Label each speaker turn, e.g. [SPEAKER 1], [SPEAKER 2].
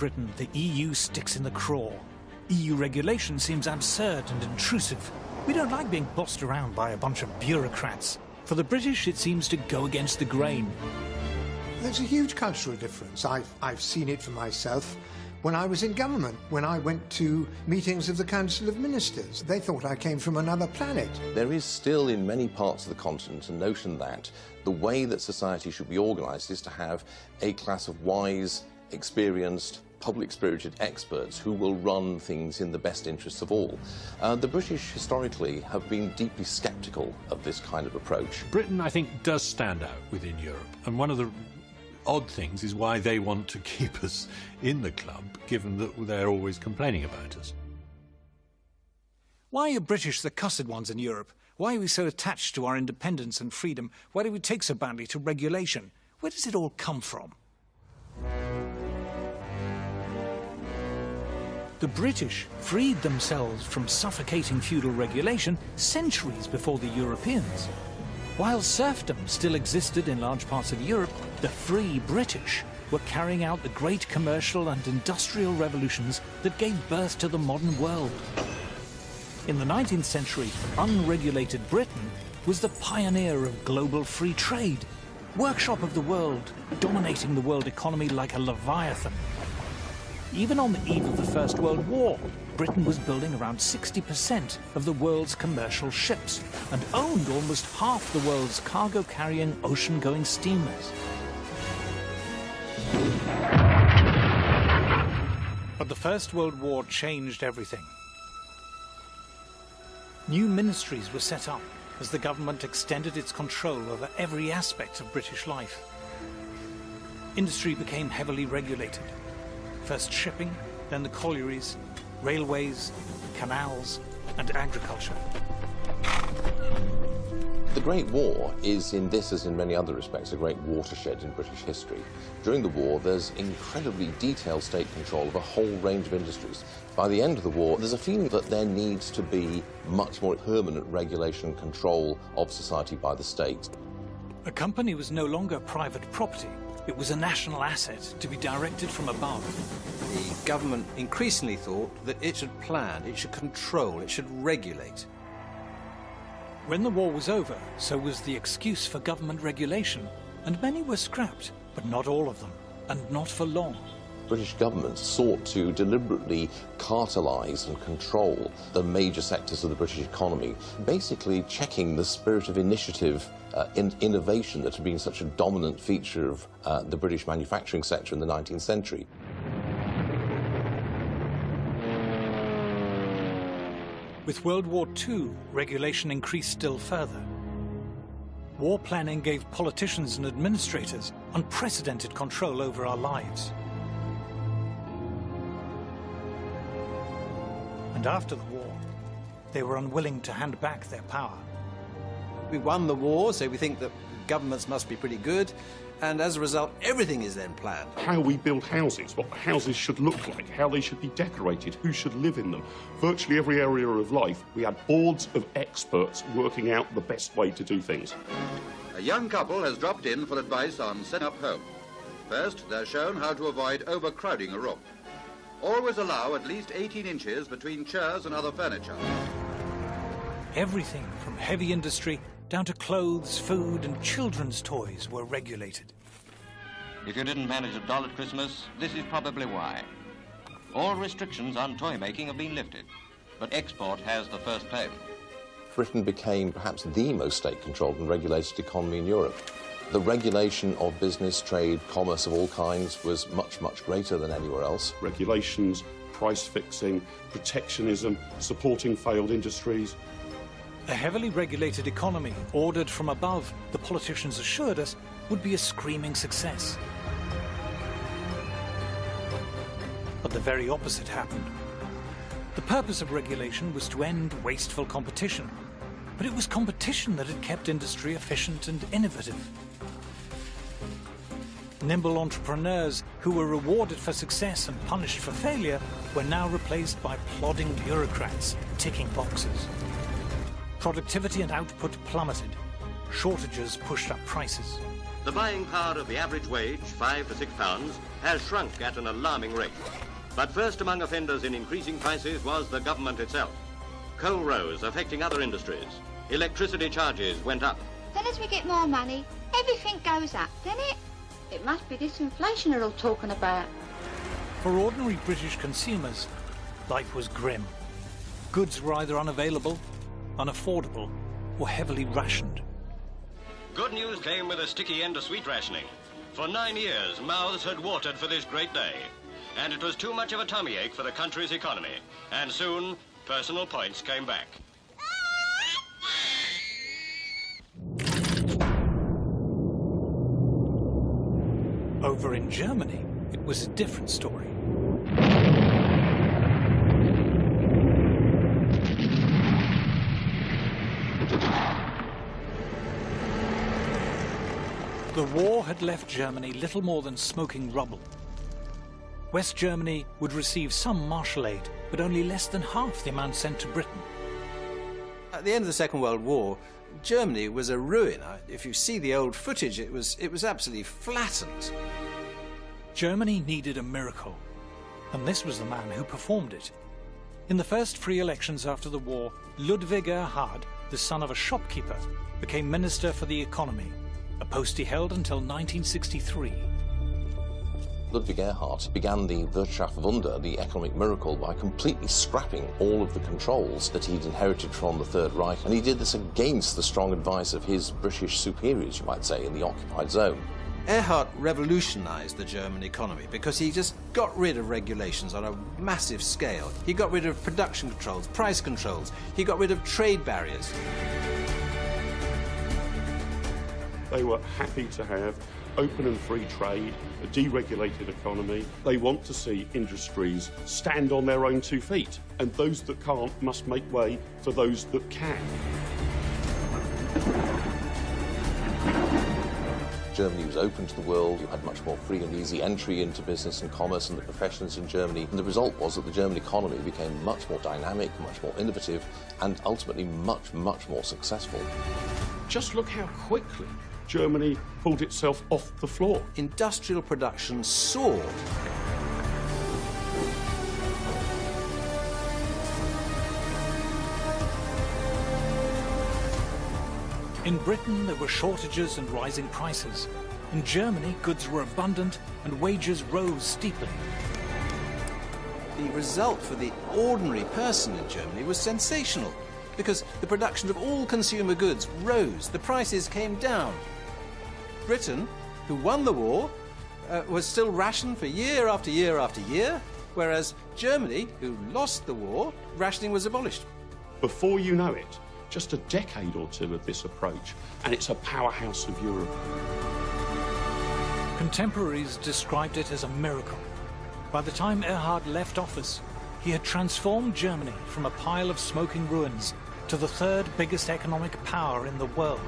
[SPEAKER 1] Britain, the EU sticks in the craw. EU regulation seems absurd and intrusive. We don't like being bossed around by a bunch of bureaucrats. For the British, it seems to go against the grain.
[SPEAKER 2] There's a huge cultural difference. I've seen it for myself when I was in government, when I went to meetings of the Council of Ministers. They thought I came from another planet.
[SPEAKER 3] There is still in many parts of the continent a notion that the way that society should be organised is to have a class of wise, experienced, public-spirited experts who will run things in the best interests of all. The British historically have been deeply sceptical of this kind of approach.
[SPEAKER 4] Britain, I think, does stand out within Europe, and one of the odd things is why they want to keep us in the club, given that they're always complaining about us.
[SPEAKER 1] Why are British the cussed ones in Europe? Why are we so attached to our independence and freedom? Why do we take so badly to regulation? Where does it all come from? The British freed themselves from suffocating feudal regulation centuries before the Europeans. While serfdom still existed in large parts of Europe, the free British were carrying out the great commercial and industrial revolutions that gave birth to the modern world. In the 19th century, unregulated Britain was the pioneer of global free trade, workshop of the world, dominating the world economy like a leviathan. Even on the eve of the First World War, Britain was building around 60% of the world's commercial ships and owned almost half the world's cargo-carrying ocean-going steamers. But the First World War changed everything. New ministries were set up as the government extended its control over every aspect of British life. Industry became heavily regulated. First shipping, then the collieries, railways, canals, and agriculture.
[SPEAKER 3] The Great War is, in this as in many other respects, a great watershed in British history. During the war, there's incredibly detailed state control of a whole range of industries. By the end of the war, there's a feeling that there needs to be much more permanent regulation and control of society by the state.
[SPEAKER 1] A company was no longer private property. It was a national asset to be directed from above.
[SPEAKER 5] The government increasingly thought that it should plan, it should control, it should regulate.
[SPEAKER 1] When the war was over, so was the excuse for government regulation, and many were scrapped, but not all of them, and not for long.
[SPEAKER 3] British governments sought to deliberately cartelise and control the major sectors of the British economy, basically checking the spirit of initiative and innovation that had been such a dominant feature of the British manufacturing sector in the 19th century.
[SPEAKER 1] With World War II, regulation increased still further. War planning gave politicians and administrators unprecedented control over our lives. And after the war, they were unwilling to hand back their power.
[SPEAKER 5] We won the war, so we think that governments must be pretty good, and as a result, everything is then planned.
[SPEAKER 6] How we build houses, what the houses should look like, how they should be decorated, who should live in them. Virtually every area of life, we had boards of experts working out the best way to do things.
[SPEAKER 7] A young couple has dropped in for advice on setting up home. First, they're shown how to avoid overcrowding a room. Always allow at least 18 inches between chairs and other furniture.
[SPEAKER 1] Everything from heavy industry down to clothes, food, and children's toys were regulated.
[SPEAKER 8] If you didn't manage a doll at Christmas, this is probably why. All restrictions on toy making have been lifted, but export has the first claim.
[SPEAKER 3] Britain became perhaps the most state-controlled and regulated economy in Europe. The regulation of business, trade, commerce of all kinds was much, much greater than anywhere else.
[SPEAKER 6] Regulations, price fixing, protectionism, supporting failed industries.
[SPEAKER 1] A heavily regulated economy, ordered from above, the politicians assured us, would be a screaming success. But the very opposite happened. The purpose of regulation was to end wasteful competition, but it was competition that had kept industry efficient and innovative. Nimble entrepreneurs who were rewarded for success and punished for failure were now replaced by plodding bureaucrats ticking boxes. Productivity and output plummeted. Shortages pushed up prices.
[SPEAKER 9] The buying power of the average wage, £5 to £6,
[SPEAKER 8] has shrunk at an alarming rate. But first among offenders in increasing prices was the government itself. Coal rose, affecting other industries. Electricity charges went up.
[SPEAKER 9] Then as we get more money, everything goes up, doesn't it? It must be this inflation they're all talking about.
[SPEAKER 1] For ordinary British consumers, life was grim. Goods were either unavailable, unaffordable, or heavily rationed.
[SPEAKER 8] Good news came with a sticky end to sweet rationing. For 9 years, mouths had watered for this great day. And it was too much of a tummy ache for the country's economy. And soon, personal points came back.
[SPEAKER 1] Over in Germany, it was a different story. The war had left Germany little more than smoking rubble. West Germany would receive some martial aid, but only less than half the amount sent to Britain.
[SPEAKER 5] At the end of the Second World War, Germany was a ruin. If you see the old footage, it was absolutely flattened.
[SPEAKER 1] Germany needed a miracle, and this was the man who performed it. In the first free elections after the war, Ludwig Erhard, the son of a shopkeeper, became Minister for the Economy, a post he held until 1963.
[SPEAKER 3] Ludwig Erhard began the Wirtschaftswunder, the economic miracle, by completely scrapping all of the controls that he'd inherited from the Third Reich, and he did this against the strong advice of his British superiors, you might say, in the occupied zone.
[SPEAKER 5] Erhard revolutionized the German economy because he just got rid of regulations on a massive scale. He got rid of production controls, price controls. He got rid of trade barriers.
[SPEAKER 6] They were happy to have open and free trade, a deregulated economy. They want to see industries stand on their own 2 feet, and those that can't must make way for those that can.
[SPEAKER 3] Germany was open to the world. You had much more free and easy entry into business and commerce and the professions in Germany. And the result was that the German economy became much more dynamic, much more innovative, and ultimately much, much more successful.
[SPEAKER 6] Just look how quickly Germany pulled itself off the floor.
[SPEAKER 5] Industrial production soared.
[SPEAKER 1] In Britain, there were shortages and rising prices. In Germany, goods were abundant and wages rose steeply.
[SPEAKER 5] The result for the ordinary person in Germany was sensational because the production of all consumer goods rose, the prices came down. Britain, who won the war, was still rationed for year after year after year, whereas Germany, who lost the war, rationing was abolished.
[SPEAKER 6] Before you know it, just a decade or two of this approach, and it's a powerhouse of Europe.
[SPEAKER 1] Contemporaries described it as a miracle. By the time Erhard left office, he had transformed Germany from a pile of smoking ruins to the third biggest economic power in the world.